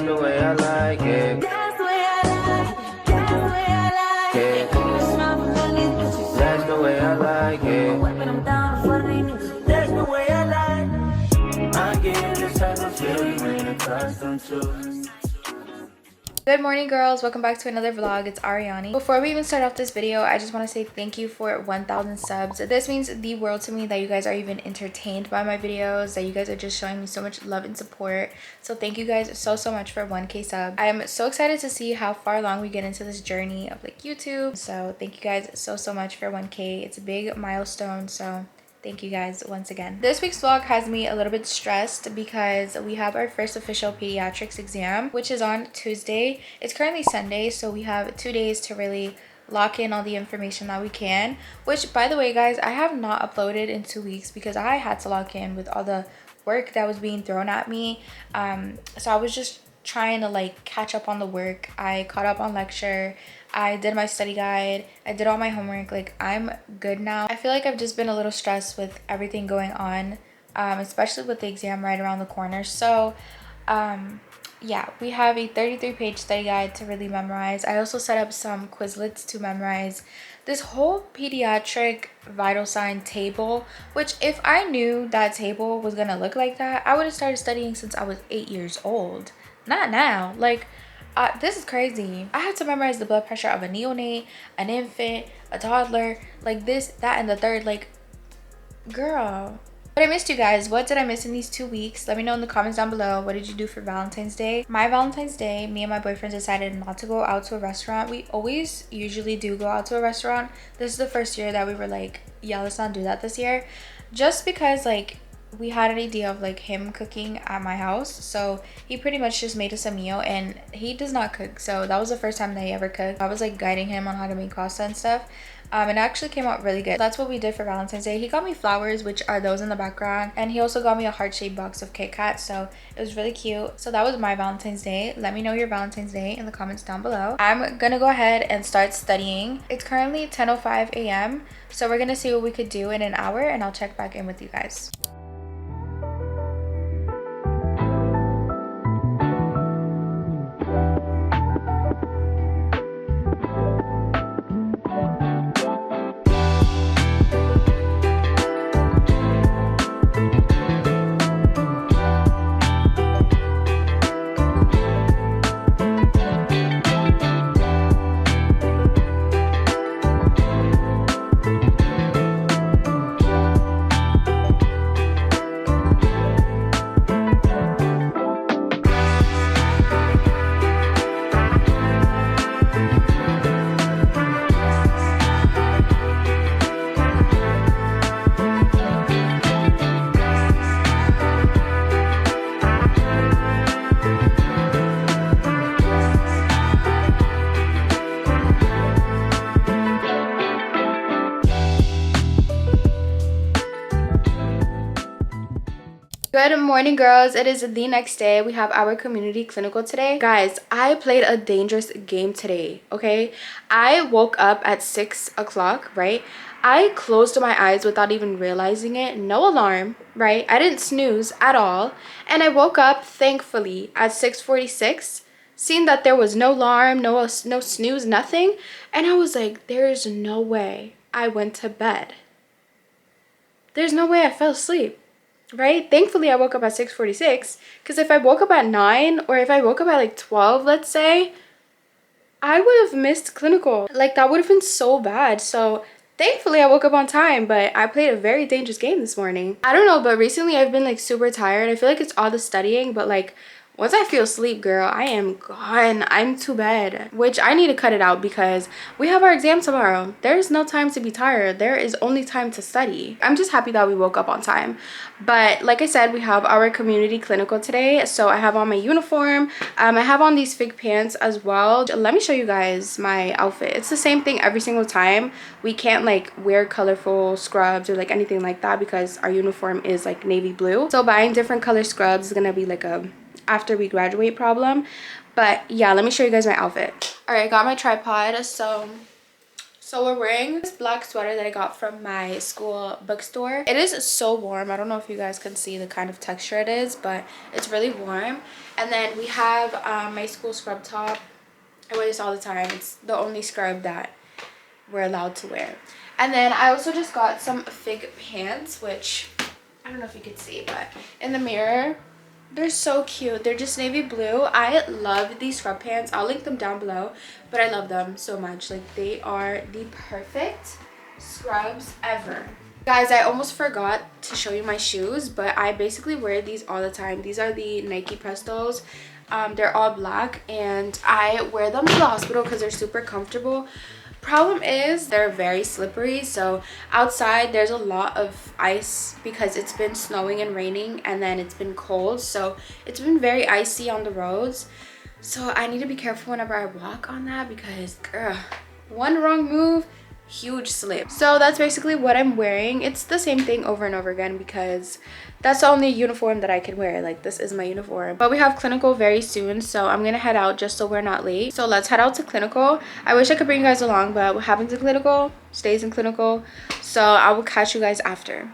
the way I like it. That's the way I like it. That's the way I like it. That's the way I like it. That's the way I like it. I get this type of feeling you ain't accustomed to. Good morning, girls. Welcome back to another vlog. It's Ariani. Before we even start off this video, I just want to say thank you for 1,000 subs. This means the world to me that you guys are even entertained by my videos, that you guys are just showing me so much love and support. So thank you guys so much for 1K subs. I am so excited to see how far along we get into this journey of like YouTube. So thank you guys so much for 1K. It's a big milestone. So thank you guys once again. This week's vlog has me a little bit stressed because we have our first official pediatrics exam, which is on Tuesday. It's currently Sunday, so we have 2 days to really lock in all the information that we can, which by the way guys, I have not uploaded in 2 weeks because I had to lock in with all the work that was being thrown at me. So I was just trying to like catch up on the work. I caught up on lecture, I did my study guide, I did all my homework. Like, I'm good now. I feel like I've just been a little stressed with everything going on, especially with the exam right around the corner. So yeah, we have a 33-page study guide to really memorize. I also set up some Quizlets to memorize this whole pediatric vital sign table, which if I knew that table was gonna look like that, I would have started studying since I was 8 years old. Not now. Like, this is crazy. I had to memorize the blood pressure of a neonate, an infant, a toddler, like this, that, and the third. Like, girl. But I missed you guys. What did I miss in these 2 weeks? Let me know in the comments down below. What did you do for Valentine's Day? My Valentine's Day, me and my boyfriend decided not to go out to a restaurant. We always usually do go out to a restaurant. This is the first year that we were like, yeah, let's not do that this year. Just because like, we had an idea of like him cooking at my house, so he pretty much just made us a meal, and he does not cook, so that was the first time that he ever cooked. I was like guiding him on how to make pasta and stuff, and it actually came out really good. That's what we did for Valentine's Day. He got me flowers, which are those in the background, and he also got me a heart-shaped box of Kit Kat, so it was really cute. So that was my Valentine's Day. Let me know your Valentine's Day in the comments down below. I'm gonna go ahead and start studying. It's currently 10:05 a.m. so we're gonna see what we could do in an hour, and I'll check back in with you guys. Good morning, girls. It is the next day. We have our community clinical today. Guys, I played a dangerous game today, okay? I woke up at 6 o'clock, right? I closed my eyes without even realizing it. No alarm, right? I didn't snooze at all. And I woke up, thankfully, at 6:46, seeing that there was no alarm, no snooze, nothing. And I was like, there's no way I went to bed. There's no way I fell asleep. Right? Thankfully, I woke up at 6:46, because if I woke up at 9 or if I woke up at like 12, let's say, I would have missed clinical. Like, that would have been so bad. So thankfully, I woke up on time, but I played a very dangerous game this morning. I don't know, but recently I've been like super tired. I feel like it's all the studying, but like once I feel asleep, girl, I am gone. I'm to bed, which I need to cut it out because we have our exam tomorrow. There's no time to be tired. There is only time to study. I'm just happy that we woke up on time. But like I said, we have our community clinical today. So I have on my uniform. I have on these fig pants as well. Let me show you guys my outfit. It's the same thing every single time. We can't like wear colorful scrubs or like anything like that because our uniform is like navy blue. So buying different color scrubs is gonna be like a after we graduate problem. But yeah, let me show you guys my outfit. All right, I got my tripod. So So we're wearing this black sweater that I got from my school bookstore. It is so warm. I don't know if you guys can see the kind of texture it is, but it's really warm. And then we have my school scrub top. I wear this all the time. It's the only scrub that we're allowed to wear. And then I also just got some fig pants, which I don't know if you can see, but in the mirror, they're so cute. They're just navy blue. I love these scrub pants. I'll link them down below, but I love them so much. Like, they are the perfect scrubs ever. Guys, I almost forgot to show you my shoes, but I basically wear these all the time. These are the Nike Prestos. They're all black, and I wear them to the hospital because they're super comfortable. Problem is they're very slippery, so outside there's a lot of ice because it's been snowing and raining, and then it's been cold, so it's been very icy on the roads. So I need to be careful whenever I walk on that because girl, one wrong move, huge slip. So that's basically what I'm wearing. It's the same thing over and over again because that's the only uniform that I can wear. Like, this is my uniform. But we have clinical very soon, so I'm gonna head out just so we're not late. So let's head out to clinical. I wish I could bring you guys along, but what happens in clinical stays in clinical. So I will catch you guys after.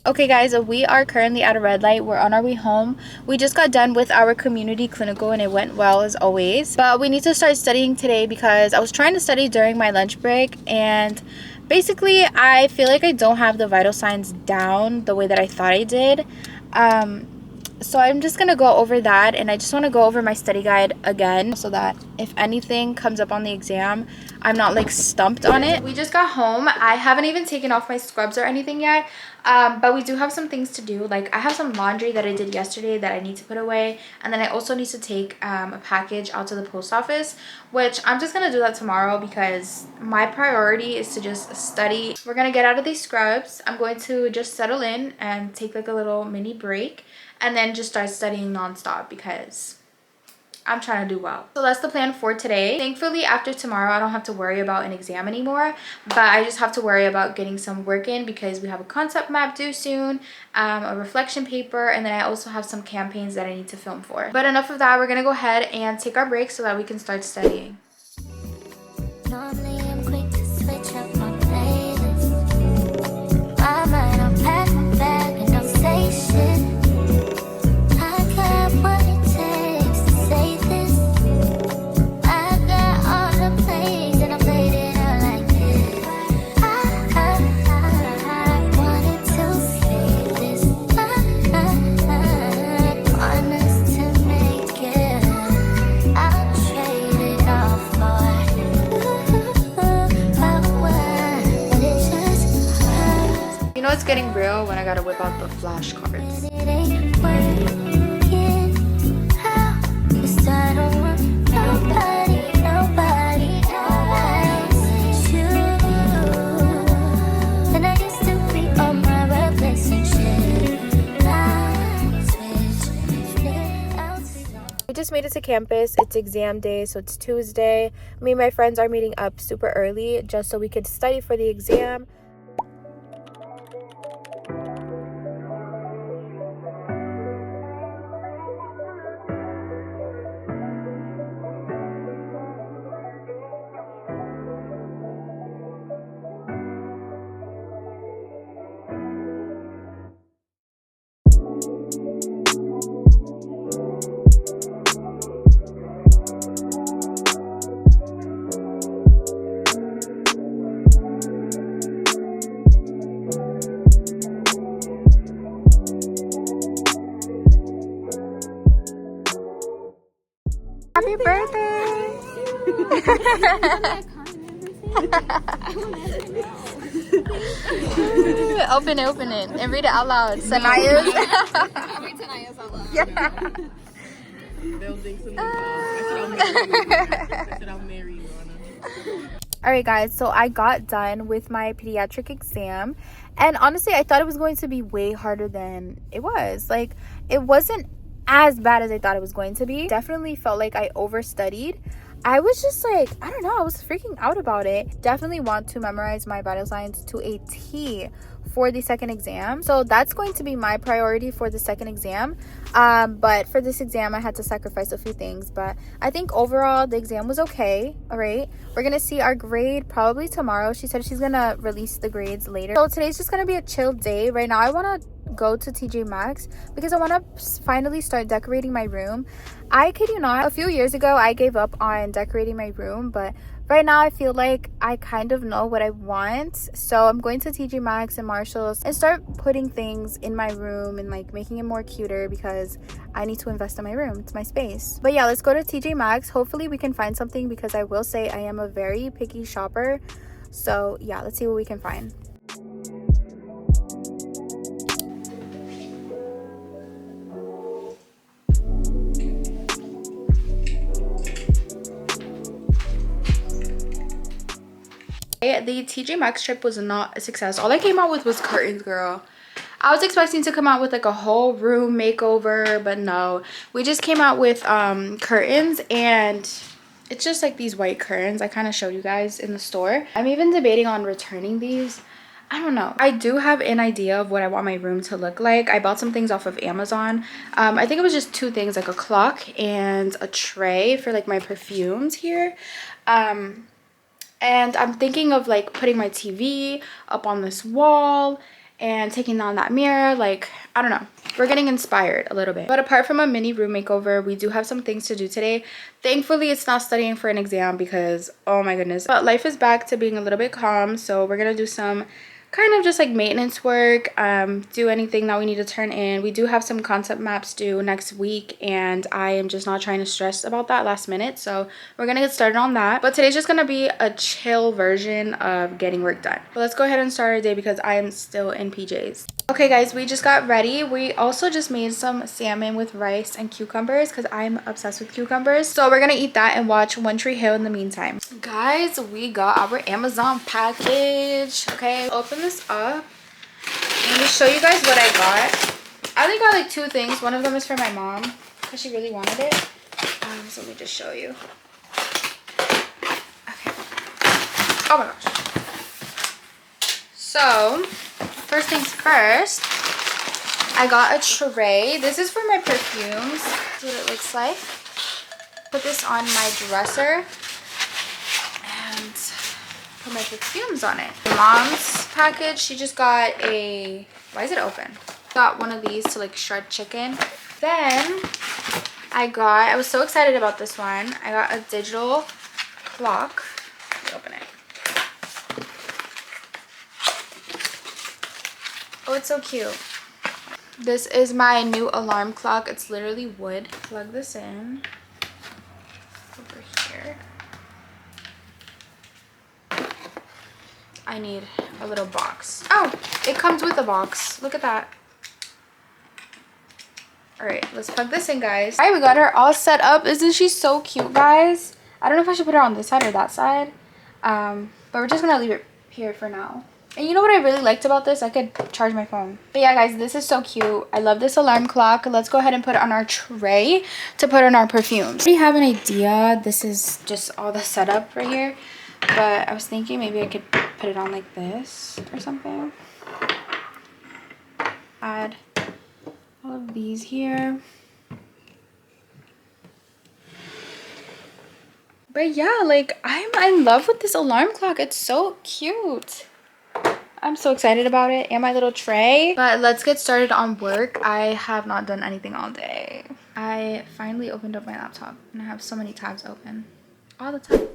Okay guys, we are currently at a red light. We're on our way home. We just got done with our community clinical and it went well as always. But we need to start studying today because I was trying to study during my lunch break, and basically I feel like I don't have the vital signs down the way that I thought I did. So I'm just gonna go over that, and I just want to go over my study guide again so that if anything comes up on the exam, I'm not like stumped on it. We just got home. I haven't even taken off my scrubs or anything yet, but we do have some things to do. Like, I have some laundry that I did yesterday that I need to put away, and then I also need to take a package out to the post office, which I'm just gonna do that tomorrow because my priority is to just study. We're gonna get out of these scrubs. I'm going to just settle in and take like a little mini break, and then just start studying nonstop because I'm trying to do well. So that's the plan for today. Thankfully, after tomorrow, I don't have to worry about an exam anymore, but I just have to worry about getting some work in because we have a concept map due soon, a reflection paper, and then I also have some campaigns that I need to film for. But enough of that. We're gonna go ahead and take our break so that we can start studying. Normally I'm quick to switch up my playlist. I might unpack my bag and don't say shit. I got what it takes to say this. I got all the plays and I played it out like this. I wanted to say this. I want us to make it. I'll trade it all for You know it's getting real when I gotta whip out the flashcards. it ain't working out. 'Cause I don't want nobody else you. And I used to be on my relationship. We just made it to campus. It's exam day, so it's Tuesday. Me and my friends are meeting up super early just so we could study for the exam. Happy birthday! Open it, and read it out loud. Sanaya's. I'll read Tanaya's out loud. Yeah. Alright guys, so I got done with my pediatric exam, and honestly I thought it was going to be way harder than it was. Like, it wasn't as bad as I thought it was going to be. Definitely felt like I overstudied. I was just like, I don't know, I was freaking out about it. Definitely want to memorize my vital signs to a T for the second exam. So that's going to be my priority for the second exam. But for this exam, I had to sacrifice a few things. But I think overall, the exam was okay. All right. We're going to see our grade probably tomorrow. She said she's going to release the grades later. So today's just going to be a chill day. Right now, I want to go to TJ Maxx because I want to finally start decorating my room. I kid you not, a few years ago I gave up on decorating my room, but right now I feel like I kind of know what I want. So I'm going to TJ Maxx and Marshalls and start putting things in my room and like making it more cuter because I need to invest in my room. It's my space. But yeah, let's go to TJ Maxx. Hopefully we can find something because I will say I am a very picky shopper. So yeah, let's see what we can find. The TJ Maxx trip was not a success. All I came out with was curtains, girl. I was expecting to come out with like a whole room makeover, but no. We just came out with curtains, and it's just like these white curtains I kind of showed you guys in the store. I'm even debating on returning these. I don't know. I do have an idea of what I want my room to look like. I bought some things off of Amazon. I think it was just two things, like a clock and a tray for like my perfumes here. And I'm thinking of like putting my TV up on this wall and taking down that mirror. Like, I don't know. We're getting inspired a little bit. But apart from a mini room makeover, we do have some things to do today. Thankfully, it's not studying for an exam because, oh my goodness. But life is back to being a little bit calm. So we're going to do some kind of just like maintenance work, do anything that we need to turn in. We do have some concept maps due next week, and I am just not trying to stress about that last minute, so we're gonna get started on that. But today's just gonna be a chill version of getting work done. But let's go ahead and start our day because I am still in PJs. Okay guys, we just got ready. We also just made some salmon with rice and cucumbers because I'm obsessed with cucumbers. So we're gonna eat that and watch One Tree Hill in the meantime. Guys, we got our Amazon package. Okay, open this up. Let me show you guys what I got. I only got like two things. One of them is for my mom because she really wanted it. So let me just show you. Okay. Oh my gosh. So first things first, I got a tray. This is for my perfumes. That's what it looks like. Put this on my dresser and put my perfumes on it. Mom's package, she just got a, why is it open? Got one of these to like shred chicken. Then I was so excited about this one. I got a digital clock. Let me open it. Oh, it's so cute. This is my new alarm clock. It's literally wood. Plug this in over here. I need a little box. Oh, it comes with a box. Look at that. All right, let's plug this in, guys. All right, we got her all set up. Isn't she so cute, guys? I don't know if I should put her on this side or that side. But we're just gonna leave it here for now. And you know what I really liked about this? I could charge my phone. But yeah, guys, this is so cute. I love this alarm clock. Let's go ahead and put it on our tray to put in our perfumes. I already have an idea. This is just all the setup right here. But I was thinking maybe I could put it on like this or something. Add all of these here. But yeah, like I'm in love with this alarm clock. It's so cute. I'm so excited about it and my little tray. But let's get started on work. I have not done anything all day. I finally opened up my laptop and I have so many tabs open all the time.